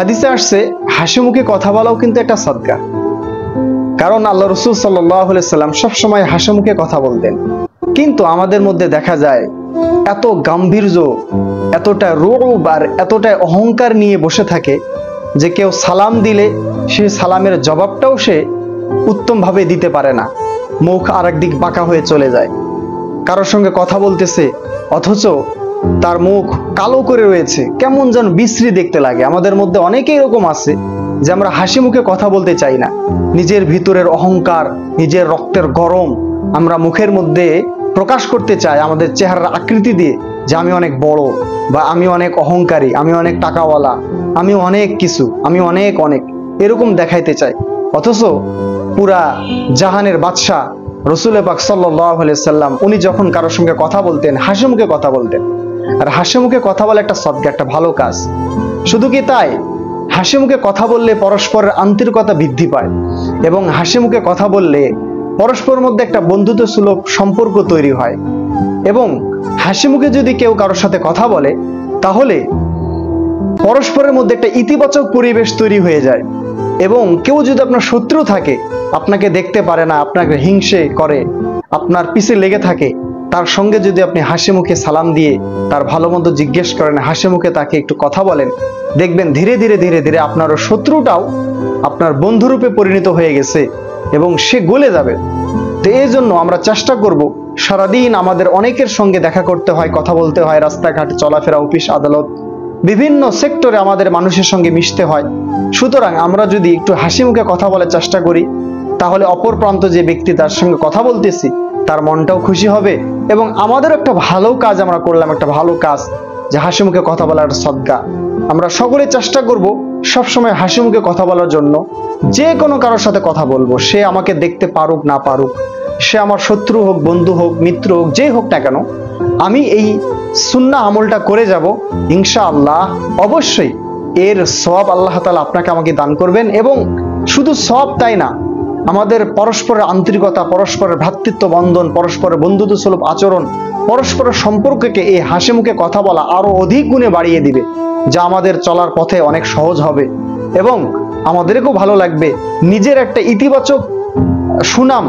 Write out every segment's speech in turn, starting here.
হাদিসে আসছে হাসি মুখে কথা বলাও কিন্তু একটা সদকা। কারণ আল্লাহ রাসূল সাল্লাল্লাহু আলাইহি সাল্লাম সবসময় হাসি মুখে কথা বলতেন। কিন্তু আমাদের মধ্যে দেখা যায় এত গাম্ভীর্য, এতটা রূপ আর এতটা অহংকার নিয়ে বসে থাকে যে কেউ সালাম দিলে সেই সালামের জবাবটাও সে উত্তমভাবে দিতে পারে না, মুখ আরেক দিক বাঁকা হয়ে চলে যায়। কারোর সঙ্গে কথা বলতেছে অথচ তার মুখ কালো করে রয়েছে, কেমন যেন বিশ্রী দেখতে লাগে। আমাদের মধ্যে অনেকেই এরকম আছে যে আমরা হাসি মুখে কথা বলতে চাই না। নিজের ভিতরের অহংকার, নিজের রক্তের গরম আমরা মুখের মধ্যে প্রকাশ করতে চাই আমাদের চেহারার আকৃতি দিয়ে, যে আমি অনেক বড়, বা আমি অনেক অহংকারী, আমি অনেক টাকাওয়ালা, আমি অনেক কিছু, আমি অনেক এরকম দেখাইতে চাই। অথচ পুরা জাহানের বাদশাহ রাসূল পাক সাল্লাল্লাহু আলাইহি সাল্লাম উনি যখন কারোর সঙ্গে কথা বলতেন হাসি মুখে কথা বলতেন। আর হাসি মুখে কথা বলা একটা সদকা, একটা ভালো কাজ। শুধু কি তাই, হাসি মুখে কথা বললে পরস্পরের আন্তরিকতা বৃদ্ধি পায়, এবং হাসি মুখে কথা বললে পরস্পরের মধ্যে একটা বন্ধুত্ব সুলভ সম্পর্ক তৈরি হয়। এবং হাসি মুখে যদি কেউ কারোর সাথে কথা বলে তাহলে পরস্পরের মধ্যে একটা ইতিবাচক পরিবেশ তৈরি হয়ে যায়। এবং কেউ যদি আপনার শত্রু থাকে, আপনাকে দেখতে পারে না, আপনাকে হিংসে করে, আপনার পিছে লেগে থাকে, তার সঙ্গে যদি আপনি হাসি মুখে সালাম দিয়ে তার ভালো মন্দ জিজ্ঞেস করেন, হাসি মুখে তাকে একটু কথা বলেন, দেখবেন ধীরে ধীরে ধীরে ধীরে আপনার শত্রুটাও আপনার বন্ধুরূপে পরিণত হয়ে গেছে এবং সে গলে যাবে। তো এই জন্য আমরা চেষ্টা করব, সারাদিন আমাদের অনেকের সঙ্গে দেখা করতে হয়, কথা বলতে হয়, রাস্তাঘাটে চলাফেরা, অফিস আদালত, বিভিন্ন সেক্টরে আমাদের মানুষের সঙ্গে মিশতে হয়। সুতরাং আমরা যদি একটু হাসি মুখে কথা বলার চেষ্টা করি তাহলে অপর প্রান্ত যে ব্যক্তি তার সঙ্গে কথা বলতেছি তার মনটাও খুশি হবে, এবং আমাদের একটা ভালো কাজ আমরা করলাম, একটা ভালো কাজ, যে হাসি মুখে কথা বলার সদকা। আমরা সকলে চেষ্টা করব সবসময় হাসি মুখে কথা বলার জন্য। যে কোনো কারোর সাথে কথা বলবো, সে আমাকে দেখতে পারুক না পারুক, সে আমার শত্রু হোক, বন্ধু হোক, মিত্র হোক, যেই হোক না কেন, আমি এই সুন্নাহ আমলটা করে যাব ইনশাআল্লাহ। অবশ্যই এর সওয়াব আল্লাহ তাআলা আপনাকে আমাকে দান করবেন। এবং শুধু সওয়াব তাই না, আমাদের পরস্পরের আন্তরিকতা, পরস্পরের ভ্রাতৃত্ব বন্ধন, পরস্পরের বন্ধুত্ব সুলভ আচরণ, পরস্পরের সম্পর্ককে এই হাসি মুখে কথা বলা আরো অধিক গুণে বাড়িয়ে দিবে, যা আমাদের চলার পথে অনেক সহজ হবে এবং আমাদেরকেও ভালো লাগবে। নিজের একটা ইতিবাচক সুনাম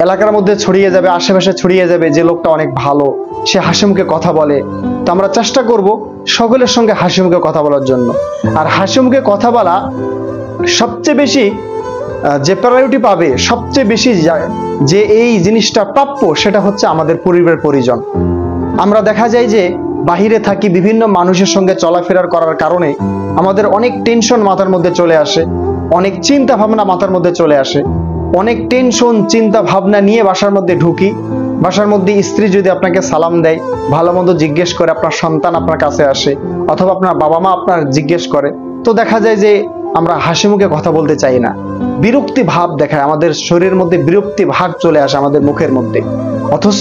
এলাকার মধ্যে ছড়িয়ে যাবে, আশেপাশে ছড়িয়ে যাবে, যে লোকটা অনেক ভালো, সে হাসি মুখে কথা বলে। তো আমরা চেষ্টা করব সকলের সঙ্গে হাসি মুখে কথা বলার জন্য। আর হাসি মুখে কথা বলা সবচেয়ে বেশি যে প্রায়োরিটি পাবে, সবচেয়ে বেশি যে এই জিনিসটা প্রাপ্য, সেটা হচ্ছে আমাদের পরিবার পরিজন। আমরা দেখা যায় যে বাহিরে থাকি, বিভিন্ন মানুষের সঙ্গে চলাফেরার করার কারণে আমাদের অনেক টেনশন মাথার মধ্যে চলে আসে, অনেক চিন্তা ভাবনা মাথার মধ্যে চলে আসে, অনেক টেনশন চিন্তা ভাবনা নিয়ে বাসার মধ্যে ঢুকি। বাসার মধ্যে স্ত্রী যদি আপনাকে সালাম দেয়, ভালো মন্দ জিজ্ঞেস করে, আপনার সন্তান আপনার কাছে আসে, অথবা আপনার বাবা মা আপনার জিজ্ঞেস করে, তো দেখা যায় যে আমরা হাসি মুখে কথা বলতে চাই না, বিরক্তি ভাব দেখায়, আমাদের শরীরের মধ্যে বিরক্তি ভাব চলে আসে আমাদের মুখের মধ্যে। অথচ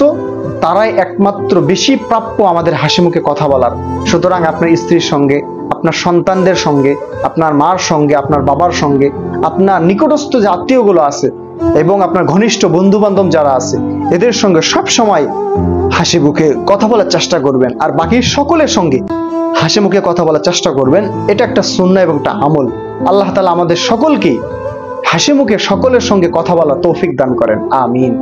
তারাই একমাত্র বেশি প্রাপ্য আমাদের হাসি মুখে কথা বলার। সুতরাং আপনার স্ত্রীর সঙ্গে, আপনার সন্তানদের সঙ্গে, আপনার মার সঙ্গে, আপনার বাবার সঙ্গে, আপনার নিকটস্থ যে আত্মীয়গুলো আছে এবং আপনার ঘনিষ্ঠ বন্ধু বান্ধব যারা আছে, এদের সঙ্গে সব সময় হাসি মুখে কথা বলার চেষ্টা করবেন। আর বাকি সকলের সঙ্গে হাসি মুখে কথা বলার চেষ্টা করবেন। এটা একটা সুন্নাহ এবং একটা আমল। আল্লাহ তাআলা আমাদের সকলকে হাসি মুখে সকলের সঙ্গে কথা বলার তৌফিক দান করেন। আমিন।